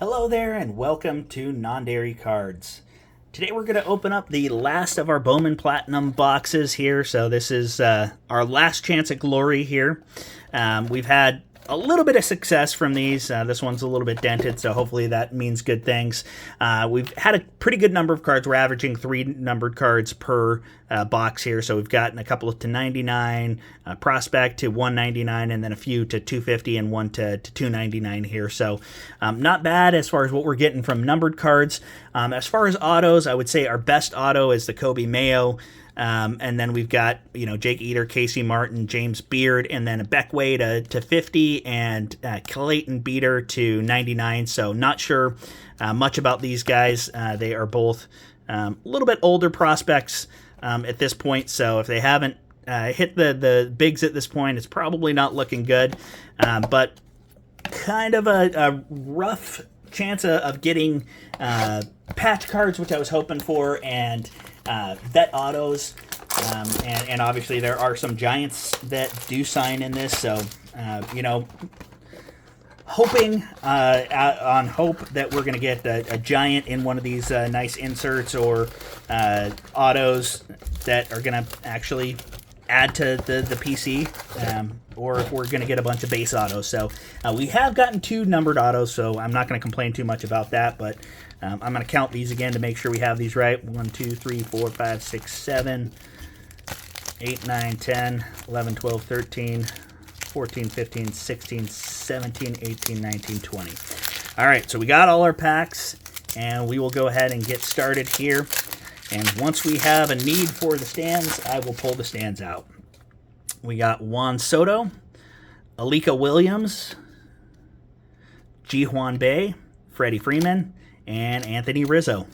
Hello there and welcome to Non-Dairy Cards. Today we're going to open up the last of our Bowman Platinum boxes here. So this is our last chance at glory here. We've had a little bit of success from these. This one's a little bit dented, so hopefully that means good things. We've had a pretty good number of cards. We're averaging 3 numbered cards per box here, so we've gotten a couple to 99, prospect to 199, and then a few to 250 and one to 299 here. So not bad as far as what we're getting from numbered cards. As far as autos, I would say our best auto is the Kobe Mayo. And then we've got, Jake Eater, Casey Martin, James Beard, and then a Beckway to 50 and Clayton Beater to 99. So not sure much about these guys. They are both a little bit older prospects at this point. So if they haven't hit the bigs at this point, it's probably not looking good. But kind of a rough chance of getting patch cards, which I was hoping for, and vet autos, and obviously there are some Giants that do sign in this, so hoping on hope that we're going to get a Giant in one of these nice inserts or autos that are going to actually add to the PC, or if we're going to get a bunch of base autos. So we have gotten 2 numbered autos, so I'm not going to complain too much about that, but I'm going to count these again to make sure we have these right. 1, 2, 3, 4, 5, 6, 7, 8, 9, 10, 11, 12, 13, 14, 15, 16, 17, 18, 19, 20. All right, so we got all our packs, and we will go ahead and get started here. And once we have a need for the stands, I will pull the stands out. We got Juan Soto, Alika Williams, Ji-Hwan Bae, Freddie Freeman, and Anthony Rizzo.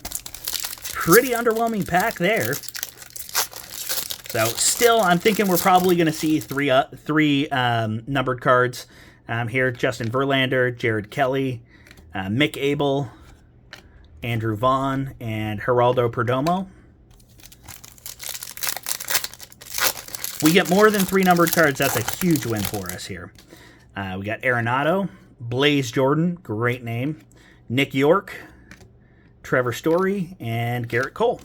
Pretty underwhelming pack there. So still, I'm thinking we're probably going to see three numbered cards here. Justin Verlander, Jared Kelly, Mick Abel, Andrew Vaughn, and Geraldo Perdomo. We get more than 3 numbered cards. That's a huge win for us here. We got Arenado, Blaze Jordan, great name, Nick York, Trevor Story, and Garrett Cole.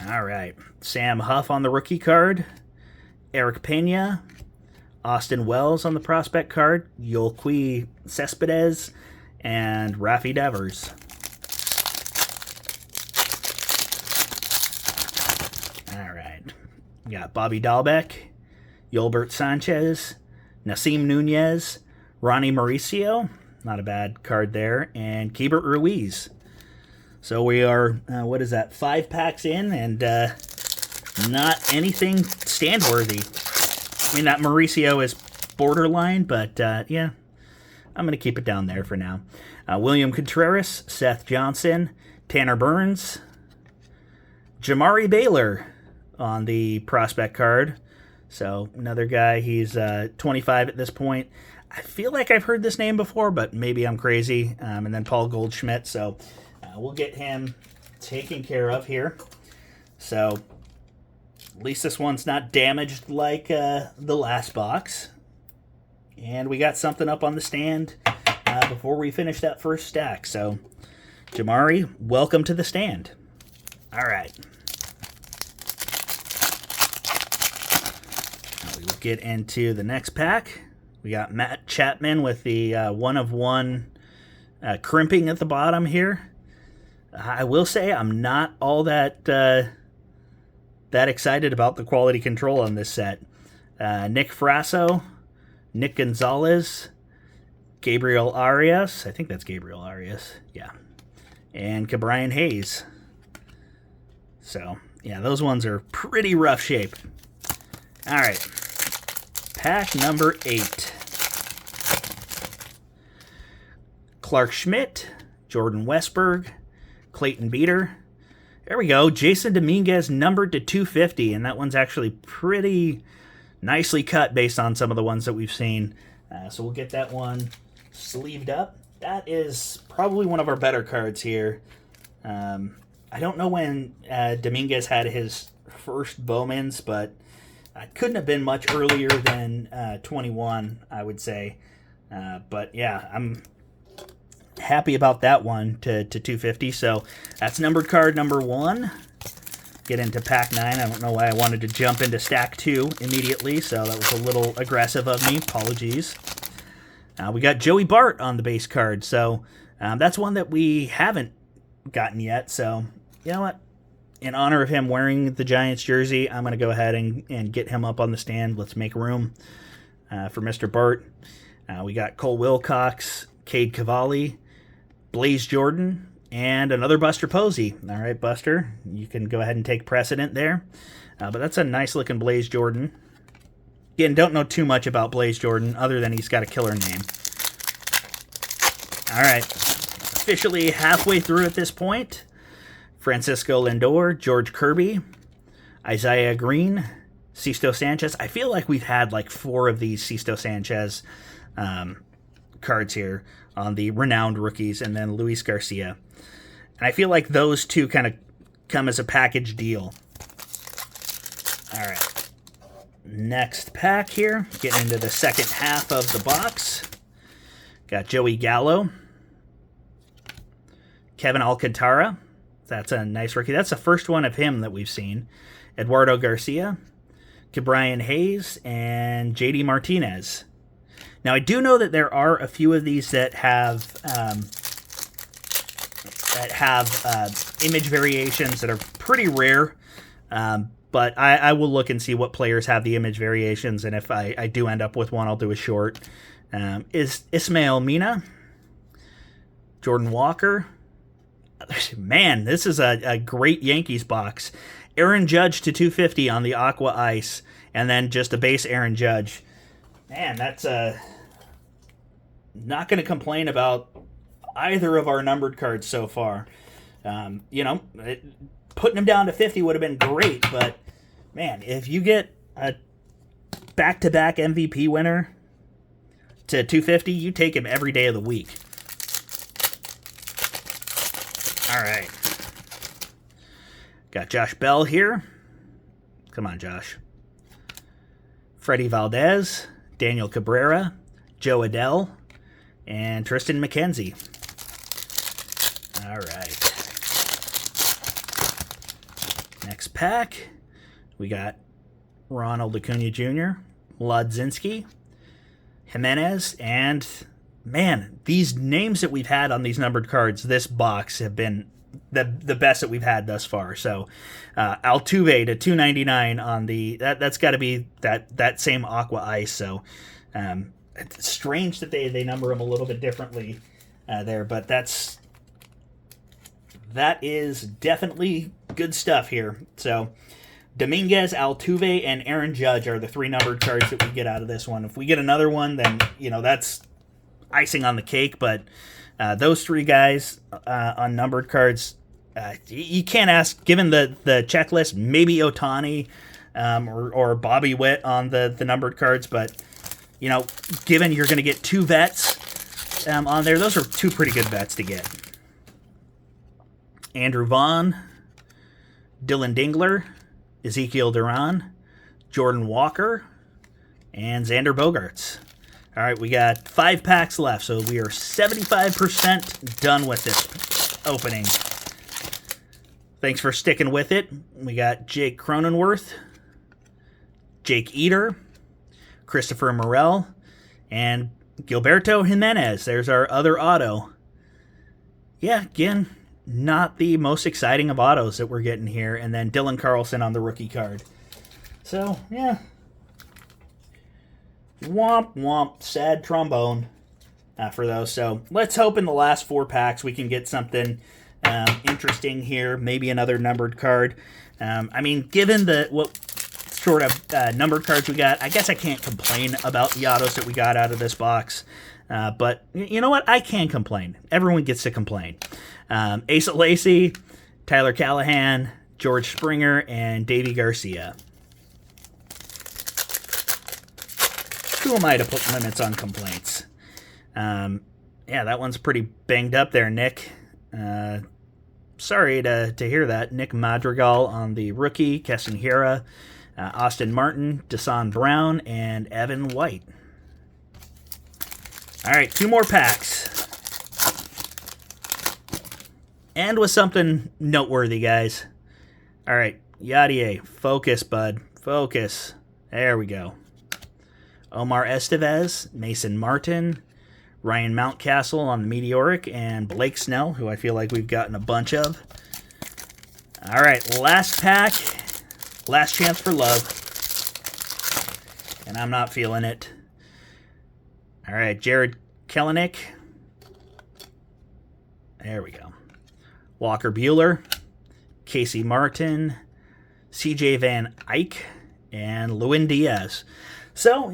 All right. Sam Huff on the rookie card, Eric Pena, Austin Wells on the prospect card, Yolqui Cespedes, and Rafi Devers. All right. We got Bobby Dahlbeck, Yolbert Sanchez, Nasim Nunez, Ronnie Mauricio, not a bad card there, and Keibert Ruiz. So we are, 5 packs in, and not anything stand-worthy. I mean, that Mauricio is borderline, but yeah, I'm going to keep it down there for now. William Contreras, Seth Johnson, Tanner Burns, Jamari Baylor on the prospect card. So another guy, he's 25 at this point. I feel like I've heard this name before, but maybe I'm crazy. And then Paul Goldschmidt, so we'll get him taken care of here. So at least this one's not damaged like the last box. And we got something up on the stand before we finish that first stack. So, Jamari, welcome to the stand. All right. Now we will get into the next pack. We got Matt Chapman with the 1/1 crimping at the bottom here. I will say I'm not all that excited about the quality control on this set. Nick Frasso, Nick Gonzalez, Gabriel Arias. I think that's Gabriel Arias. Yeah. And Cabrian Hayes. So, yeah, those ones are pretty rough shape. All right. Pack number 8. Clark Schmidt, Jordan Westberg, Clayton Beater. There we go. Jason Dominguez numbered to 250, and that one's actually pretty nicely cut based on some of the ones that we've seen. So we'll get that one sleeved up. That is probably one of our better cards here. I don't know when Dominguez had his first Bowmans, but couldn't have been much earlier than 21, I would say. But yeah, I'm happy about that one to 250. So that's numbered card number 1. Get into pack 9. I don't know why I wanted to jump into stack 2 immediately, so that was a little aggressive of me. Apologies. We got Joey Bart on the base card, so that's one that we haven't gotten yet. So you know what? In honor of him wearing the Giants jersey, I'm going to go ahead and get him up on the stand. Let's make room for Mr. Bart. We got Cole Wilcox, Cade Cavalli, Blaze Jordan, and another Buster Posey. All right, Buster, you can go ahead and take precedent there. But that's a nice-looking Blaze Jordan. Again, don't know too much about Blaze Jordan other than he's got a killer name. All right, officially halfway through at this point. Francisco Lindor, George Kirby, Isaiah Green, Sisto Sanchez. I feel like we've had like 4 of these Sisto Sanchez cards here on the renowned rookies, and then Luis Garcia. And I feel like those two kind of come as a package deal. All right. Next pack here, getting into the second half of the box. Got Joey Gallo, Kevin Alcantara. That's a nice rookie. That's the first one of him that we've seen. Eduardo Garcia, Ke'Bryan Hayes, and JD Martinez. Now, I do know that there are a few of these that have image variations that are pretty rare, but I will look and see what players have the image variations, and if I do end up with one, I'll do a short. Is Ismael Mina, Jordan Walker. Man, this is a great Yankees box. Aaron Judge to 250 on the Aqua Ice, and then just a base Aaron Judge. Man, that's not going to complain about either of our numbered cards so far. Putting them down to 50 would have been great, but man, if you get a back-to-back MVP winner to 250, you take him every day of the week. All right. Got Josh Bell here. Come on, Josh. Freddie Valdez, Daniel Cabrera, Joe Adell, and Tristan McKenzie. All right. Next pack, we got Ronald Acuna Jr., Lodzinski, Jimenez, and man, these names that we've had on these numbered cards, this box, have been the best that we've had thus far. So Altuve to 299 on the that's got to be that same Aqua Ice. So it's strange that they number them a little bit differently there, but that is definitely good stuff here. So Dominguez, Altuve, and Aaron Judge are the 3 numbered cards that we get out of this one. If we get another one, then that's icing on the cake. But those 3 guys on numbered cards, you can't ask. Given the checklist, maybe Ohtani or Bobby Witt on the numbered cards, but given you're going to get 2 vets on there, those are 2 pretty good vets to get. Andrew Vaughn, Dylan Dingler, Ezekiel Duran, Jordan Walker, and Xander Bogaerts. All right, we got 5 packs left, so we are 75% done with this opening. Thanks for sticking with it. We got Jake Cronenworth, Jake Eater, Christopher Morel, and Gilberto Jimenez. There's our other auto. Yeah, again, not the most exciting of autos that we're getting here. And then Dylan Carlson on the rookie card. So, yeah. Womp womp, sad trombone for those. So let's hope in the last 4 packs we can get something interesting here. Maybe another numbered card. Given what sort of numbered cards we got, I guess I can't complain about the autos that we got out of this box. But you know what? I can complain. Everyone gets to complain. Asa Lacy, Tyler Callahan, George Springer, and Davey Garcia. Who am I to put limits on complaints? Yeah, that one's pretty banged up there, Nick. Sorry to hear that. Nick Madrigal on the rookie, Keston Hiura, Austin Martin, Desan Brown, and Evan White. All right, 2 more packs. And with something noteworthy, guys. All right, Yadier, focus, bud. Focus. There we go. Omar Estevez, Mason Martin, Ryan Mountcastle on the Meteoric, and Blake Snell, who I feel like we've gotten a bunch of. All right, last pack. Last chance for love. And I'm not feeling it. All right, Jared Kelenic. There we go. Walker Buehler, Casey Martin, CJ Van Eyck, and Lewin Diaz. So,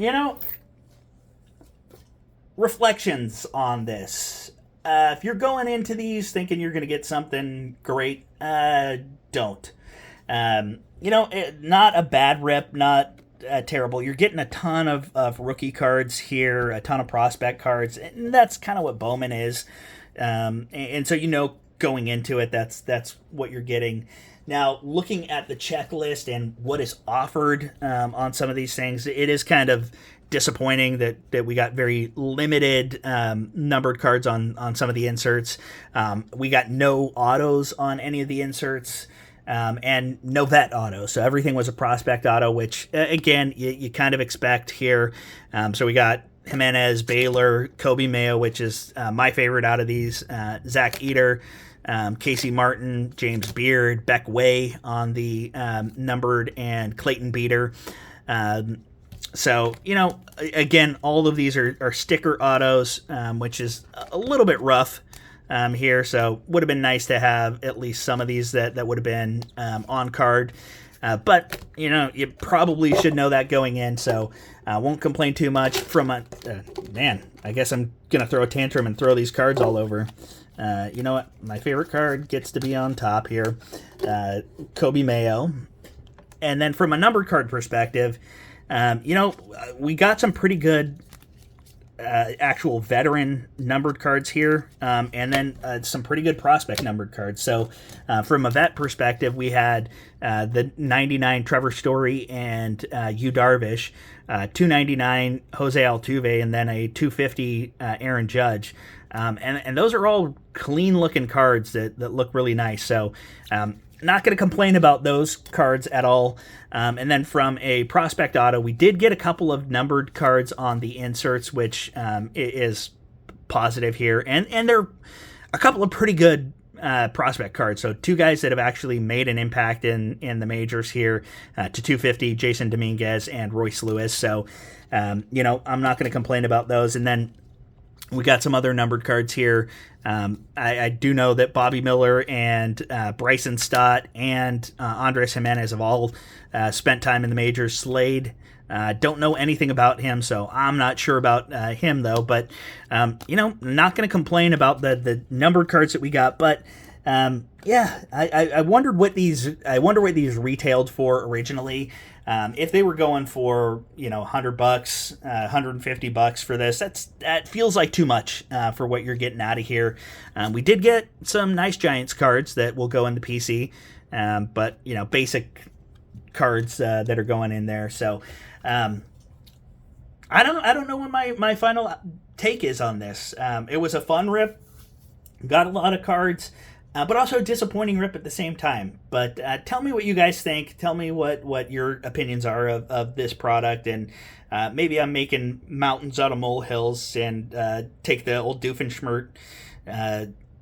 reflections on this. If you're going into these thinking you're going to get something great, don't. Not a bad rip, not terrible. You're getting a ton of rookie cards here, a ton of prospect cards, and that's kind of what Bowman is. And so, going into it, that's what you're getting. Now, looking at the checklist and what is offered on some of these things, it is kind of disappointing that we got very limited numbered cards on some of the inserts. We got no autos on any of the inserts, and no vet auto. So everything was a prospect auto, which, again, you kind of expect here. So we got Jimenez, Baylor, Kobe Mayo, which is my favorite out of these, Zach Eater, Casey Martin, James Beard, Beck Way on the numbered, and Clayton Beater. So, again, all of these are sticker autos, which is a little bit rough here. So would have been nice to have at least some of these that would have been on card. But, you probably should know that going in, so won't complain too much from a... man, I guess I'm going to throw a tantrum and throw these cards all over. You know what? My favorite card gets to be on top here. Kobe Mayo. And then from a numbered card perspective, we got some pretty good actual veteran numbered cards here, and then some pretty good prospect numbered cards. So from a vet perspective, we had the 99 Trevor Story and Yu Darvish, 299 Jose Altuve, and then a 250 Aaron Judge. And those are all clean looking cards that look really nice. So not going to complain about those cards at all. And then from a prospect auto, we did get a couple of numbered cards on the inserts, which is positive here. And they're a couple of pretty good prospect cards. So 2 guys that have actually made an impact in the majors here, to 250, Jason Dominguez and Royce Lewis. So, I'm not going to complain about those. And then we got some other numbered cards here. I do know that Bobby Miller and Bryson Stott and Andres Jimenez have all spent time in the majors. Slade, don't know anything about him, so I'm not sure about him, though. But, not going to complain about the numbered cards that we got. But, I wondered what these retailed for originally. If they were going for, $100, $150 for this, that feels like too much for what you're getting out of here. We did get some nice Giants cards that will go in the PC, but basic cards that are going in there. So I don't know what my final take is on this. It was a fun rip, got a lot of cards. But also a disappointing rip at the same time. But tell me what you guys think. Tell me what your opinions are of this product. And maybe I'm making mountains out of molehills and take the old Doofenshmirtz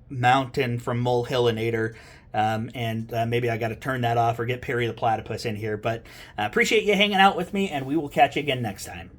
mountain from Molehillinator. And maybe I got to turn that off or get Perry the Platypus in here. But appreciate you hanging out with me, and we will catch you again next time.